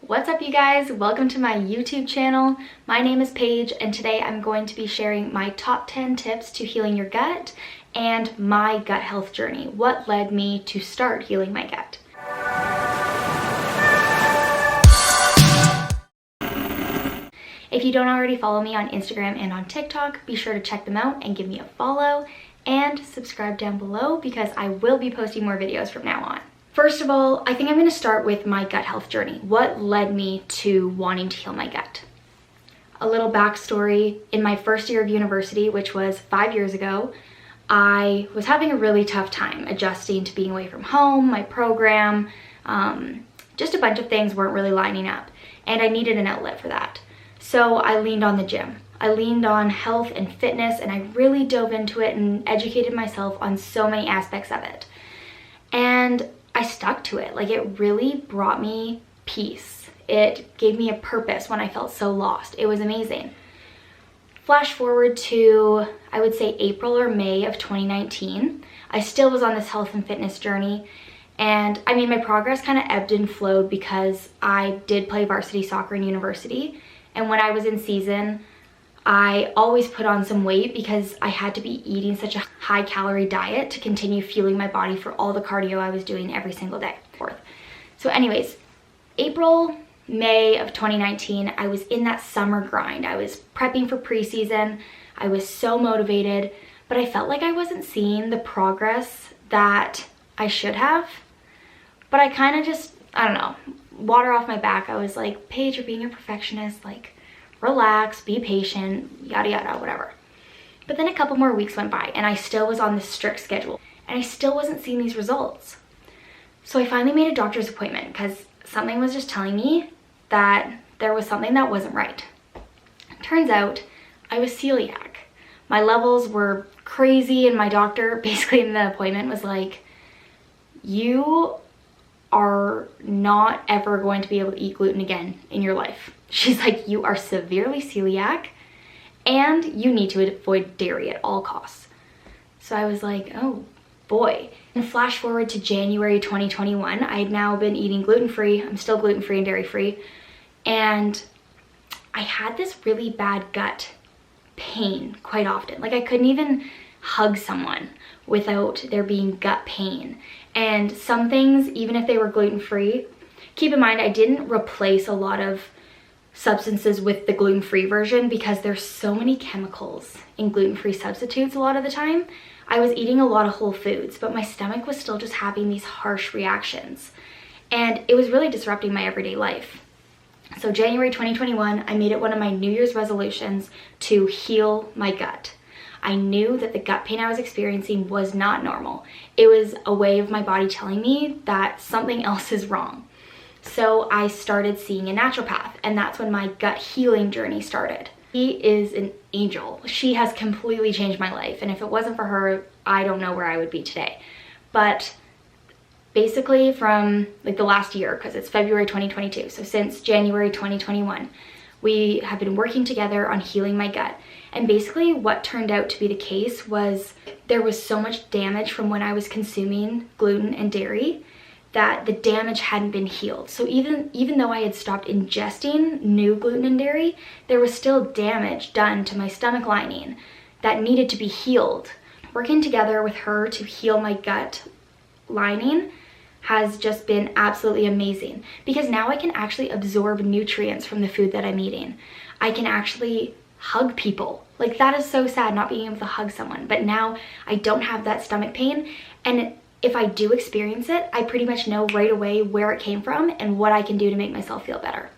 What's up, you guys? Welcome to my YouTube channel. My name is Paige, and today I'm going to be sharing my top 10 tips to healing your gut and my gut health journey. What led me to start healing my gut? If you don't already follow me on Instagram and on TikTok, be sure to check them out and give me a follow and subscribe down below because I will be posting more videos from now on. First of all, I think I'm going to start with my gut health journey. What led me to wanting to heal my gut? A little backstory. In my first year of university, which was 5 years ago, I was having a really tough time adjusting to being away from home, my program, just a bunch of things weren't really lining up, and I needed an outlet for that. So I leaned on the gym. I leaned on health and fitness, and I really dove into it and educated myself on so many aspects of it. And I stuck to it. Like, it really brought me peace. It gave me a purpose when I felt so lost. It was amazing. Flash forward to, I would say, April or May of 2019. I still was on this health and fitness journey. And I mean, my progress kind of ebbed and flowed because I did play varsity soccer in university. And when I was in season, I always put on some weight because I had to be eating such a high calorie diet to continue fueling my body for all the cardio I was doing every single day. So anyways, April, May of 2019, I was in that summer grind. I was prepping for preseason. I was so motivated, but I felt like I wasn't seeing the progress that I should have. But I kind of just, I don't know, water off my back. I was like, Paige, you're being a perfectionist, like, relax, be patient, yada yada, whatever. But then a couple more weeks went by and I still was on this strict schedule and I still wasn't seeing these results. So I finally made a doctor's appointment because something was just telling me that there was something that wasn't right. Turns out I was celiac. My levels were crazy and my doctor basically in the appointment was like, you are not ever going to be able to eat gluten again in your life. She's like, you are severely celiac and you need to avoid dairy at all costs. So I was like, oh boy. And flash forward to January 2021, I had now been eating gluten-free. I'm still gluten-free and dairy-free. And I had this really bad gut pain quite often. Like, I couldn't even hug someone without there being gut pain. And some things, even if they were gluten-free, keep in mind I didn't replace a lot of substances with the gluten-free version because there's so many chemicals in gluten-free substitutes a lot of the time. I was eating a lot of whole foods, but my stomach was still just having these harsh reactions. And it was really disrupting my everyday life. So January 2021, I made it one of my New Year's resolutions to heal my gut. I knew that the gut pain I was experiencing was not normal. It was a way of my body telling me that something else is wrong. So I started seeing a naturopath, and that's when my gut healing journey started. She is an angel. She has completely changed my life, and if it wasn't for her, I don't know where I would be today. But basically from like the last year, because it's February 2022, so since January 2021, we have been working together on healing my gut. And basically what turned out to be the case was there was so much damage from when I was consuming gluten and dairy that the damage hadn't been healed. So even though I had stopped ingesting new gluten and dairy, there was still damage done to my stomach lining that needed to be healed. Working together with her to heal my gut lining has just been absolutely amazing because now I can actually absorb nutrients from the food that I'm eating. I can actually hug people. Like, that is so sad not being able to hug someone, but now I don't have that stomach pain, and if I do experience it, I pretty much know right away where it came from and what I can do to make myself feel better.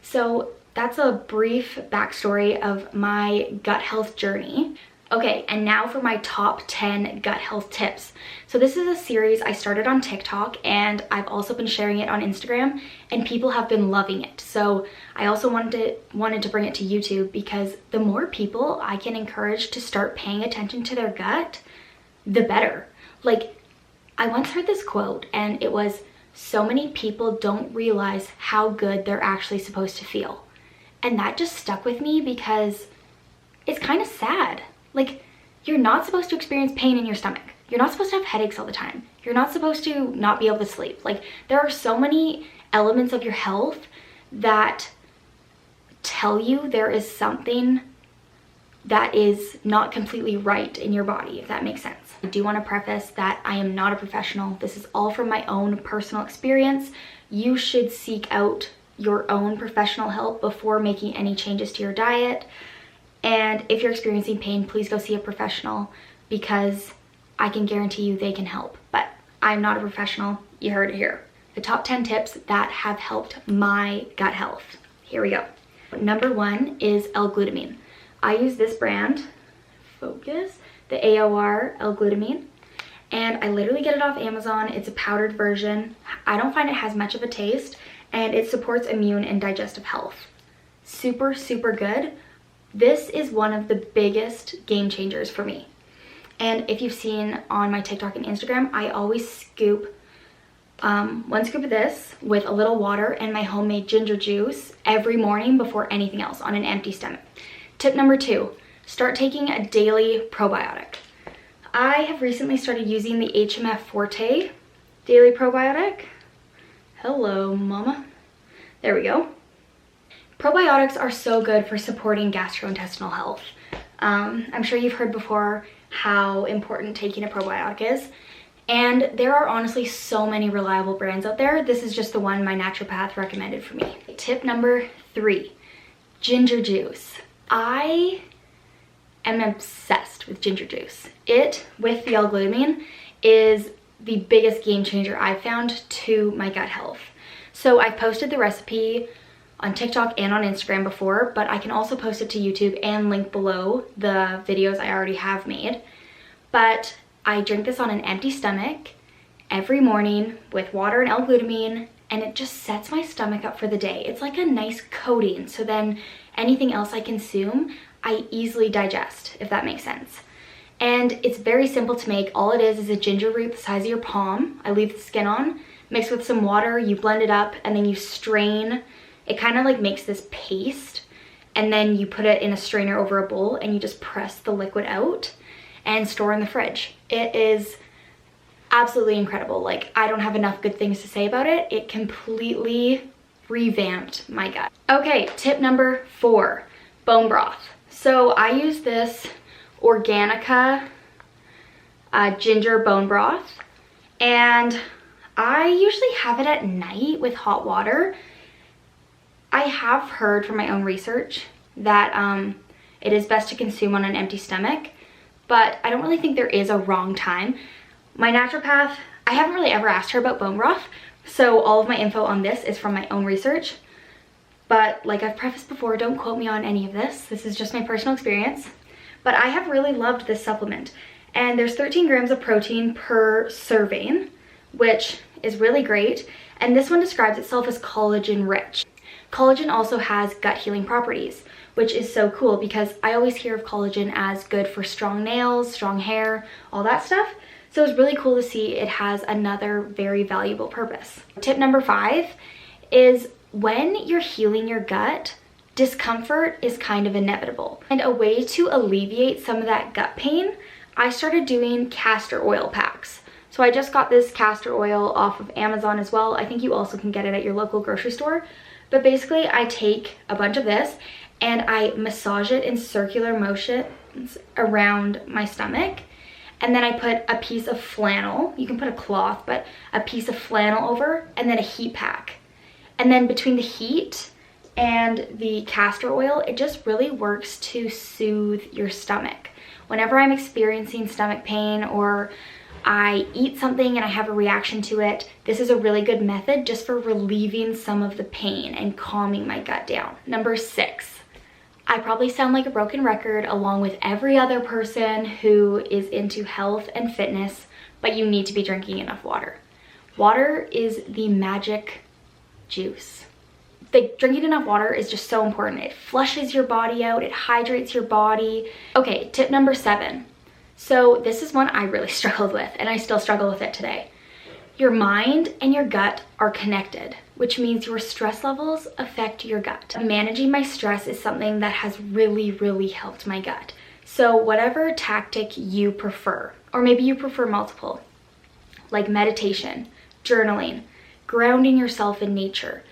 So that's a brief backstory of my gut health journey. Okay, and now for my top 10 gut health tips. So this is a series I started on TikTok, and I've also been sharing it on Instagram, and people have been loving it. So I also wanted to bring it to YouTube because the more people I can encourage to start paying attention to their gut, the better. Like, I once heard this quote, and it was, so many people don't realize how good they're actually supposed to feel. And that just stuck with me because it's kind of sad. Like, you're not supposed to experience pain in your stomach. You're not supposed to have headaches all the time. You're not supposed to not be able to sleep. Like, there are so many elements of your health that tell you there is something that is not completely right in your body, if that makes sense. I do want to preface that I am not a professional. This is all from my own personal experience. You should seek out your own professional help before making any changes to your diet. And if you're experiencing pain, please go see a professional, because I can guarantee you they can help. But I'm not a professional. You heard it here. The top 10 tips that have helped my gut health. Here we go. Number 1 is L-glutamine. I use this brand, focus, the AOR L-glutamine, and I literally get it off Amazon. It's a powdered version. I don't find it has much of a taste, and it supports immune and digestive health. Super, super good. This is one of the biggest game changers for me. And if you've seen on my TikTok and Instagram, I always scoop 1 scoop of this with a little water and my homemade ginger juice every morning before anything else on an empty stomach. Tip number 2, start taking a daily probiotic. I have recently started using the HMF Forte daily probiotic. Hello, mama. There we go. Probiotics are so good for supporting gastrointestinal health. I'm sure you've heard before how important taking a probiotic is. And there are honestly so many reliable brands out there. This is just the one my naturopath recommended for me. Tip number 3, ginger juice. I am obsessed with ginger juice. It, with the L-glutamine, is the biggest game changer I've found to my gut health. So I've posted the recipe on TikTok and on Instagram before, but I can also post it to YouTube and link below the videos I already have made. But I drink this on an empty stomach every morning with water and L-glutamine, and it just sets my stomach up for the day. It's like a nice coating, so then anything else I consume, I easily digest, if that makes sense. And it's very simple to make. All it is a ginger root the size of your palm. I leave the skin on, mix with some water, you blend it up, and then you strain. It kind of like makes this paste, and then you put it in a strainer over a bowl, and you just press the liquid out and store in the fridge. It is absolutely incredible. Like, I don't have enough good things to say about it. It completely revamped my gut. Okay, tip number 4, bone broth. So I use this Organica ginger bone broth, and I usually have it at night with hot water. I have heard from my own research that it is best to consume on an empty stomach, but I don't really think there is a wrong time. My naturopath, I haven't really ever asked her about bone broth, so all of my info on this is from my own research. But like I've prefaced before, don't quote me on any of this. This is just my personal experience. But I have really loved this supplement. And there's 13 grams of protein per serving, which is really great. And this one describes itself as collagen rich. Collagen also has gut healing properties, which is so cool because I always hear of collagen as good for strong nails, strong hair, all that stuff. So it's really cool to see it has another very valuable purpose. Tip number 5 is when you're healing your gut, discomfort is kind of inevitable. And a way to alleviate some of that gut pain, I started doing castor oil packs. So I just got this castor oil off of Amazon as well. I think you also can get it at your local grocery store. But basically I take a bunch of this and I massage it in circular motions around my stomach. And then I put a piece of flannel, you can put a cloth, but a piece of flannel over, and then a heat pack. And then between the heat and the castor oil, it just really works to soothe your stomach. Whenever I'm experiencing stomach pain or I eat something and I have a reaction to it, this is a really good method just for relieving some of the pain and calming my gut down. Number 6. I probably sound like a broken record along with every other person who is into health and fitness, but you need to be drinking enough water. Water is the magic juice. Drinking enough water is just so important. It flushes your body out, it hydrates your body. Okay, tip number 7. So this is one I really struggled with, and I still struggle with it today. Your mind and your gut are connected, which means your stress levels affect your gut. Managing my stress is something that has really helped my gut. So whatever tactic you prefer, or maybe you prefer multiple, like meditation, journaling, grounding yourself in nature,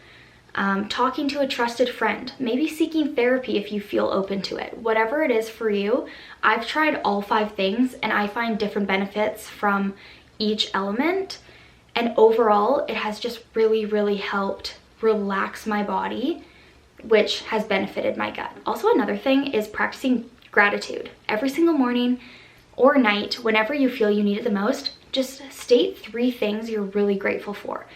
talking to a trusted friend, maybe seeking therapy if you feel open to it. Whatever it is for you, I've tried all 5 things and I find different benefits from each element. And overall, it has just really, really helped relax my body, which has benefited my gut. Also, another thing is practicing gratitude. Every single morning or night, whenever you feel you need it the most, just state 3 things you're really grateful for.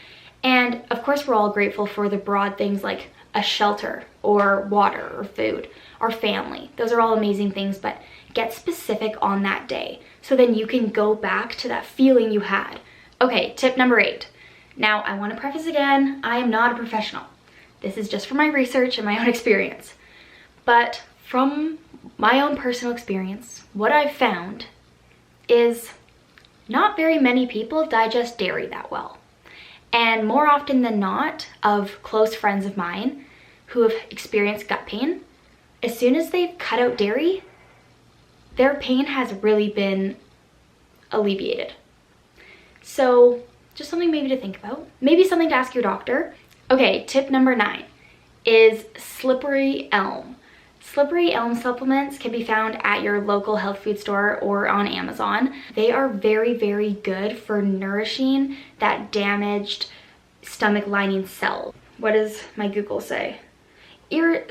And of course, we're all grateful for the broad things like a shelter or water or food or family. Those are all amazing things, but get specific on that day so then you can go back to that feeling you had. Okay, tip number 8. Now, I want to preface again, I am not a professional. This is just from my research and my own experience. But from my own personal experience, what I've found is not very many people digest dairy that well. And more often than not, of close friends of mine who have experienced gut pain, as soon as they've cut out dairy, their pain has really been alleviated. So just something maybe to think about. Maybe something to ask your doctor. Okay, tip number 9 is slippery elm. Slippery elm supplements can be found at your local health food store or on Amazon. They are very, very good for nourishing that damaged stomach lining cell. What does my Google say?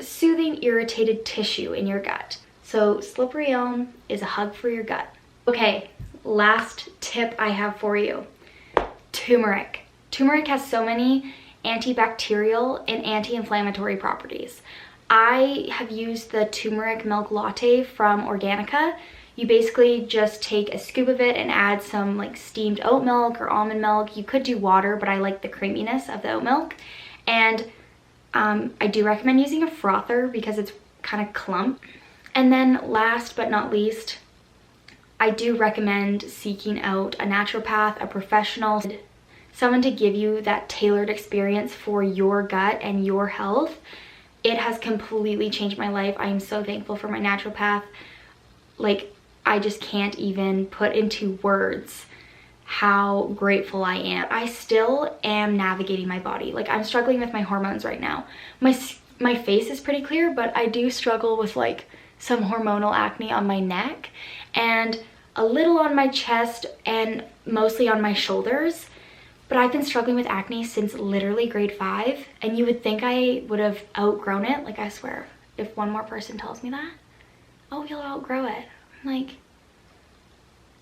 Soothing irritated tissue in your gut. So slippery elm is a hug for your gut. Okay, last tip I have for you. Turmeric. Turmeric has so many antibacterial and anti-inflammatory properties. I have used the turmeric milk latte from Organica. You basically just take a scoop of it and add some like steamed oat milk or almond milk. You could do water, but I like the creaminess of the oat milk. And I do recommend using a frother because it's kind of clump. And then last but not least, I do recommend seeking out a naturopath, a professional, someone to give you that tailored experience for your gut and your health. It has completely changed my life. I am so thankful for my naturopath. Like, I just can't even put into words how grateful I am. I still am navigating my body. Like, I'm struggling with my hormones right now. My face is pretty clear, but I do struggle with like some hormonal acne on my neck and a little on my chest and mostly on my shoulders. But I've been struggling with acne since literally grade 5, and you would think I would have outgrown it. Like, I swear, if one more person tells me that, oh, you'll outgrow it. I'm like,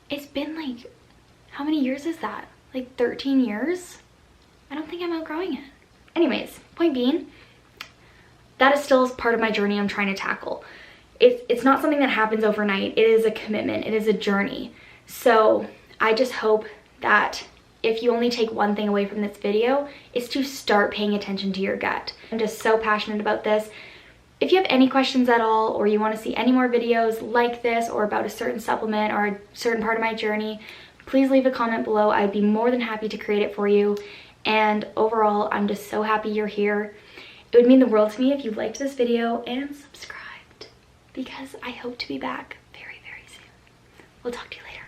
it's been like, how many years is that? Like 13 years? I don't think I'm outgrowing it. Anyways, point being, that is still part of my journey I'm trying to tackle. It's not something that happens overnight. It is a commitment. It is a journey. So I just hope that if you only take one thing away from this video, is to start paying attention to your gut. I'm just so passionate about this. If you have any questions at all, or you want to see any more videos like this or about a certain supplement or a certain part of my journey, please leave a comment below. I'd be more than happy to create it for you. And overall, I'm just so happy you're here. It would mean the world to me if you liked this video and subscribed, because I hope to be back very, very soon. We'll talk to you later.